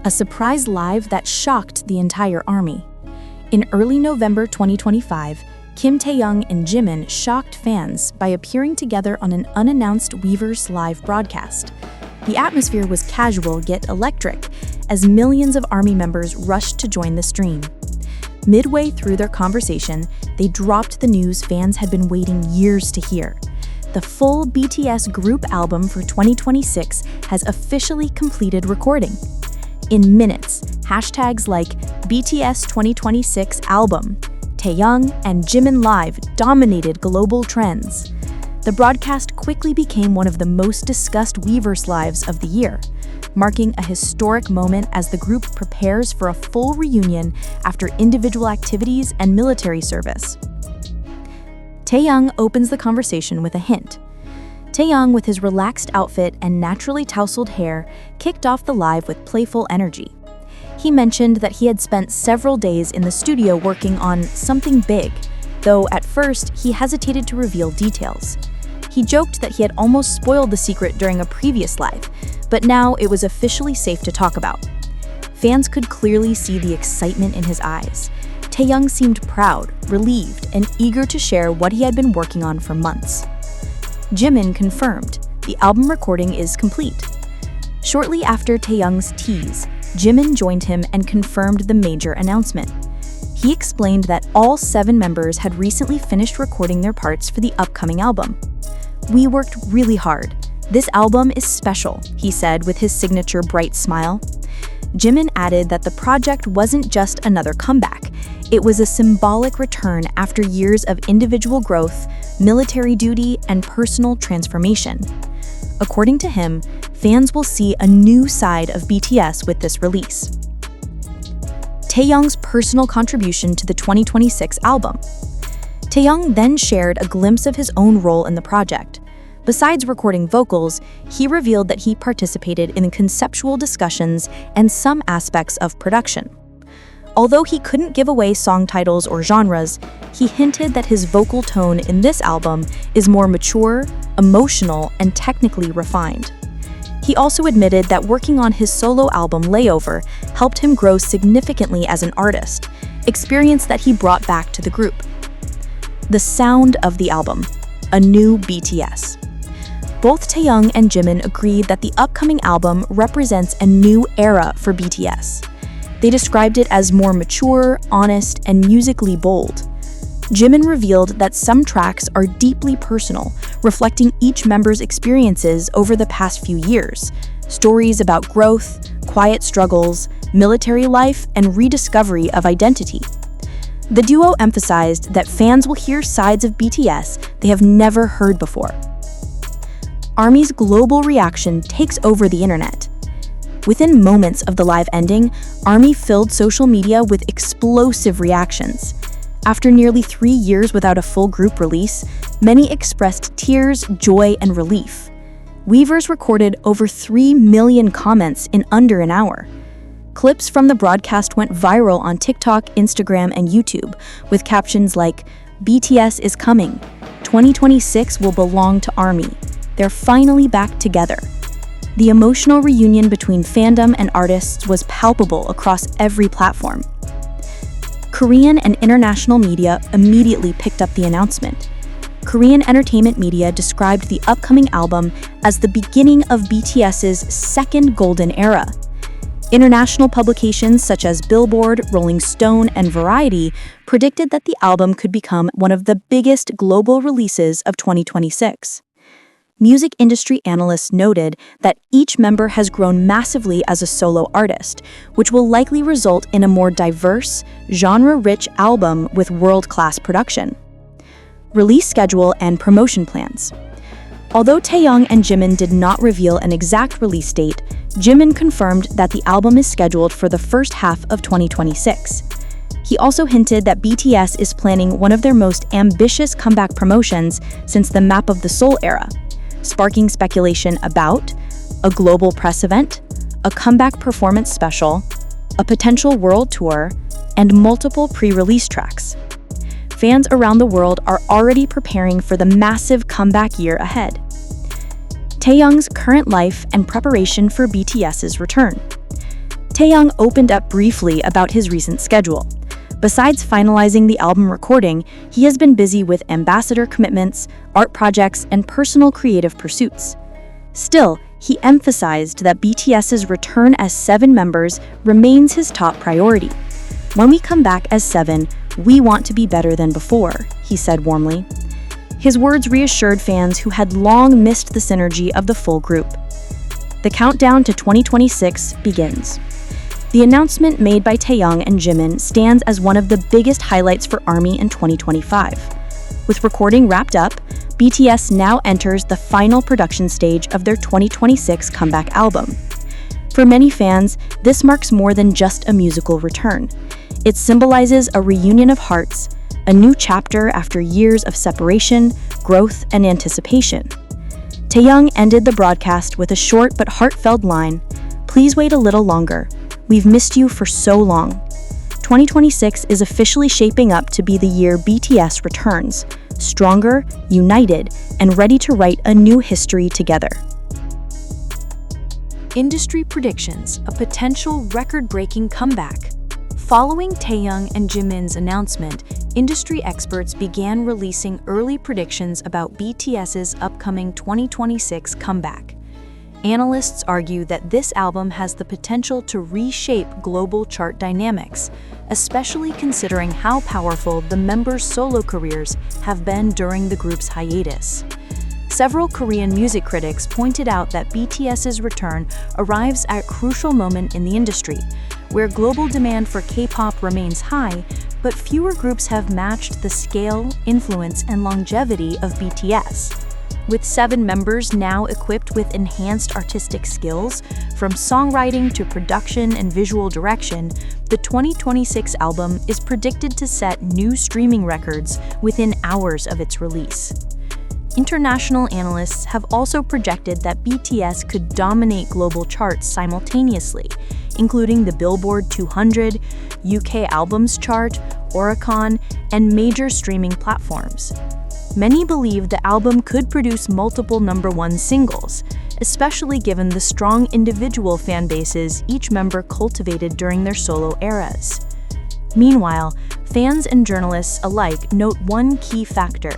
a surprise live that shocked the entire army. In early November 2025, Kim Taehyung and Jimin shocked fans by appearing together on an unannounced weverse live broadcast. The atmosphere was casual yet electric, as millions of army members rushed to join the stream. Midway through their conversation, they dropped the news fans had been waiting years to hear. The full BTS group album for 2026 has officially completed recording. In minutes, hashtags like BTS 2026 album, Taehyung, and Jimin Live dominated global trends. The broadcast quickly became one of the most discussed weverse lives of the year, marking a historic moment as the group prepares for a full reunion after individual activities and military service. Taehyung opens the conversation with a hint. Taehyung, with his relaxed outfit and naturally tousled hair, kicked off the live with playful energy. He mentioned that he had spent several days in the studio working on something big, though at first he hesitated to reveal details. He joked that he had almost spoiled the secret during a previous live, but now it was officially safe to talk about. Fans could clearly see the excitement in his eyes. Taehyung seemed proud, relieved, and eager to share what he had been working on for months. Jimin confirmed, the album recording is complete. Shortly after Taehyung's tease, Jimin joined him and confirmed the major announcement. He explained that all 7 members had recently finished recording their parts for the upcoming album. "We worked really hard. This album is special," he said with his signature bright smile. Jimin added that the project wasn't just another comeback. It was a symbolic return after years of individual growth, military duty, and personal transformation. According to him, fans will see a new side of BTS with this release. Taehyung's personal contribution to the 2026 album. Taehyung then shared a glimpse of his own role in the project. Besides recording vocals, he revealed that he participated in conceptual discussions and some aspects of production. Although he couldn't give away song titles or genres, he hinted that his vocal tone in this album is more mature, emotional, and technically refined. He also admitted that working on his solo album Layover helped him grow significantly as an artist, experience that he brought back to the group. The sound of the album, a new BTS. Both Taehyung and Jimin agreed that the upcoming album represents a new era for BTS. They described it as more mature, honest, and musically bold. Jimin revealed that some tracks are deeply personal, reflecting each member's experiences over the past few years, stories about growth, quiet struggles, military life, and rediscovery of identity. The duo emphasized that fans will hear sides of BTS they have never heard before. ARMY's global reaction takes over the internet. Within moments of the live ending, ARMY filled social media with explosive reactions. After nearly 3 years without a full group release, many expressed tears, joy, and relief. weverse recorded over 3 million comments in under an hour. Clips from the broadcast went viral on TikTok, Instagram, and YouTube, with captions like, "BTS is coming. 2026 will belong to ARMY. They're finally back together." The emotional reunion between fandom and artists was palpable across every platform. Korean and international media immediately picked up the announcement. Korean entertainment media described the upcoming album as the beginning of BTS's second golden era. International publications such as Billboard, Rolling Stone, and Variety predicted that the album could become one of the biggest global releases of 2026. Music industry analysts noted that each member has grown massively as a solo artist, which will likely result in a more diverse, genre-rich album with world-class production. Release schedule and promotion plans. Although Taehyung and Jimin did not reveal an exact release date, Jimin confirmed that the album is scheduled for the first half of 2026. He also hinted that BTS is planning one of their most ambitious comeback promotions since the Map of the Soul era, sparking speculation about a global press event, a comeback performance special, a potential world tour, and multiple pre-release tracks. Fans around the world are already preparing for the massive comeback year ahead. Taehyung's current life and preparation for BTS's return. Taehyung opened up briefly about his recent schedule. Besides finalizing the album recording, he has been busy with ambassador commitments, art projects, and personal creative pursuits. Still, he emphasized that BTS's return as 7 members remains his top priority. "When we come back as 7, we want to be better than before," he said warmly. His words reassured fans who had long missed the synergy of the full group. The countdown to 2026 begins. The announcement made by Taehyung and Jimin stands as one of the biggest highlights for ARMY in 2025. With recording wrapped up, BTS now enters the final production stage of their 2026 comeback album. For many fans, this marks more than just a musical return. It symbolizes a reunion of hearts, a new chapter after years of separation, growth, and anticipation. Taehyung ended the broadcast with a short but heartfelt line, "Please wait a little longer. We've missed you for so long." 2026 is officially shaping up to be the year BTS returns, stronger, united, and ready to write a new history together. Industry predictions: a potential record-breaking comeback. Following Taehyung and Jimin's announcement, industry experts began releasing early predictions about BTS's upcoming 2026 comeback. Analysts argue that this album has the potential to reshape global chart dynamics, especially considering how powerful the members' solo careers have been during the group's hiatus. Several Korean music critics pointed out that BTS's return arrives at a crucial moment in the industry, where global demand for K-pop remains high, but fewer groups have matched the scale, influence, and longevity of BTS. With 7 members now equipped with enhanced artistic skills, from songwriting to production and visual direction, the 2026 album is predicted to set new streaming records within hours of its release. International analysts have also projected that BTS could dominate global charts simultaneously, including the Billboard 200, UK Albums Chart, Oricon, and major streaming platforms. Many believe the album could produce multiple #1 singles, especially given the strong individual fan bases each member cultivated during their solo eras. Meanwhile, fans and journalists alike note one key factor.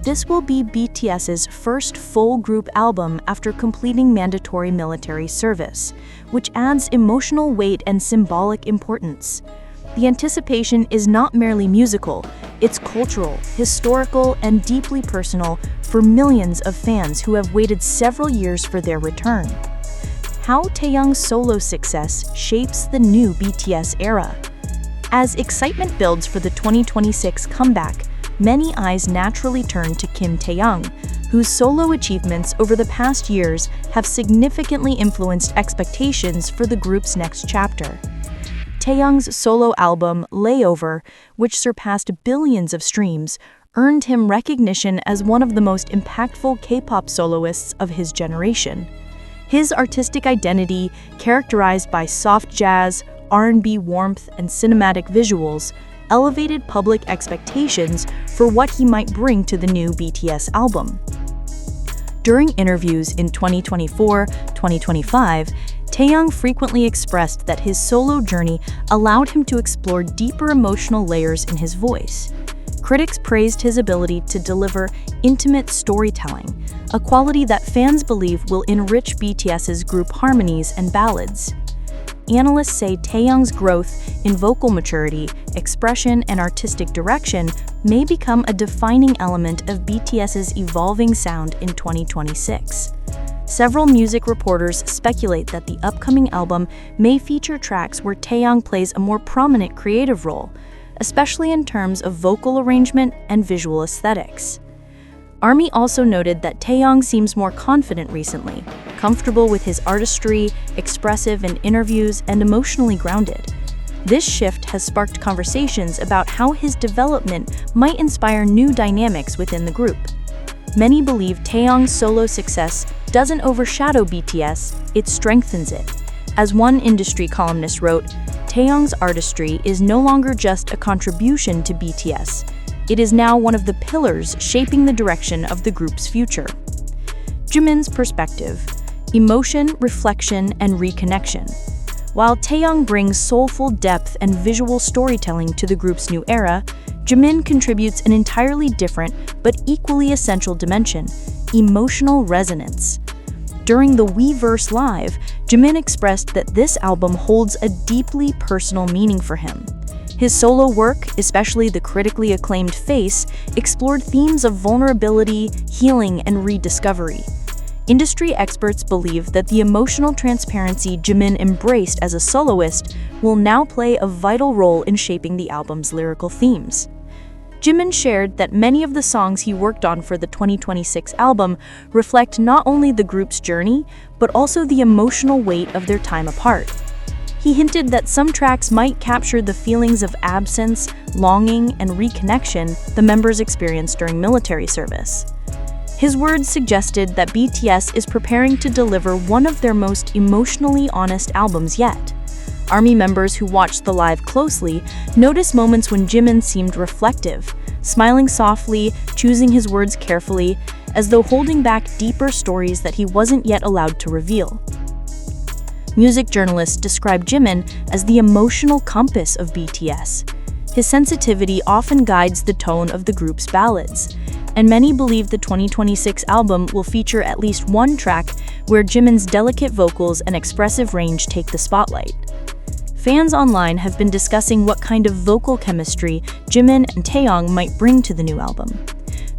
This will be BTS's first full group album after completing mandatory military service, which adds emotional weight and symbolic importance. The anticipation is not merely musical, it's cultural, historical, and deeply personal for millions of fans who have waited several years for their return. How Taehyung's solo success shapes the new BTS era. As excitement builds for the 2026 comeback, many eyes naturally turn to Kim Taehyung, whose solo achievements over the past years have significantly influenced expectations for the group's next chapter. Taehyung's solo album, Layover, which surpassed billions of streams, earned him recognition as one of the most impactful K-pop soloists of his generation. His artistic identity, characterized by soft jazz, R&B warmth, and cinematic visuals, elevated public expectations for what he might bring to the new BTS album. During interviews in 2024-2025, Taehyung frequently expressed that his solo journey allowed him to explore deeper emotional layers in his voice. Critics praised his ability to deliver intimate storytelling, a quality that fans believe will enrich BTS's group harmonies and ballads. Analysts say Taehyung's growth in vocal maturity, expression, and artistic direction may become a defining element of BTS's evolving sound in 2026. Several music reporters speculate that the upcoming album may feature tracks where Taehyung plays a more prominent creative role, especially in terms of vocal arrangement and visual aesthetics. ARMY also noted that Taehyung seems more confident recently, comfortable with his artistry, expressive in interviews, and emotionally grounded. This shift has sparked conversations about how his development might inspire new dynamics within the group. Many believe Taehyung's solo success doesn't overshadow BTS, it strengthens it. As one industry columnist wrote, Taehyung's artistry is no longer just a contribution to BTS. It is now one of the pillars shaping the direction of the group's future. Jimin's perspective: emotion, reflection, and reconnection. While Taehyung brings soulful depth and visual storytelling to the group's new era, Jimin contributes an entirely different but equally essential dimension: emotional resonance. During the Weverse Live, Jimin expressed that this album holds a deeply personal meaning for him. His solo work, especially the critically acclaimed Face, explored themes of vulnerability, healing, and rediscovery. Industry experts believe that the emotional transparency Jimin embraced as a soloist will now play a vital role in shaping the album's lyrical themes. Jimin shared that many of the songs he worked on for the 2026 album reflect not only the group's journey, but also the emotional weight of their time apart. He hinted that some tracks might capture the feelings of absence, longing, and reconnection the members experienced during military service. His words suggested that BTS is preparing to deliver one of their most emotionally honest albums yet. Army members who watched the live closely noticed moments when Jimin seemed reflective, smiling softly, choosing his words carefully, as though holding back deeper stories that he wasn't yet allowed to reveal. Music journalists describe Jimin as the emotional compass of BTS. His sensitivity often guides the tone of the group's ballads, and many believe the 2026 album will feature at least one track where Jimin's delicate vocals and expressive range take the spotlight. Fans online have been discussing what kind of vocal chemistry Jimin and Taehyung might bring to the new album.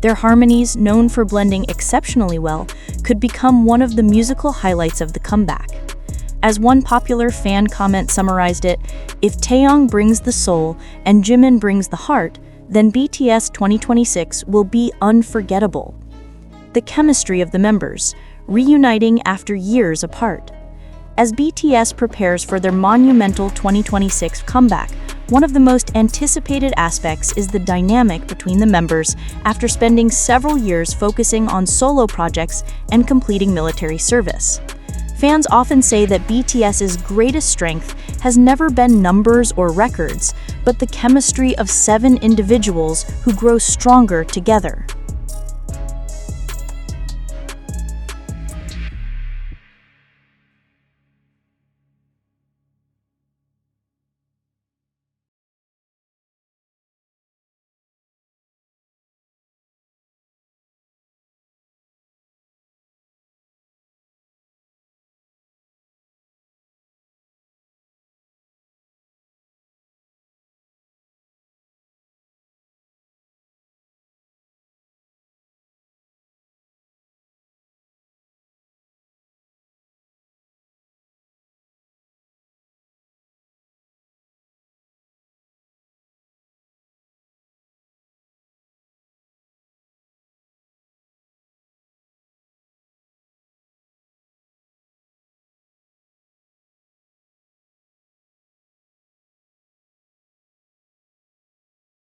Their harmonies, known for blending exceptionally well, could become one of the musical highlights of the comeback. As one popular fan comment summarized it, "If Taehyung brings the soul and Jimin brings the heart, then BTS 2026 will be unforgettable." The chemistry of the members, reuniting after years apart. As BTS prepares for their monumental 2026 comeback, one of the most anticipated aspects is the dynamic between the members after spending several years focusing on solo projects and completing military service. Fans often say that BTS's greatest strength has never been numbers or records, but the chemistry of 7 individuals who grow stronger together.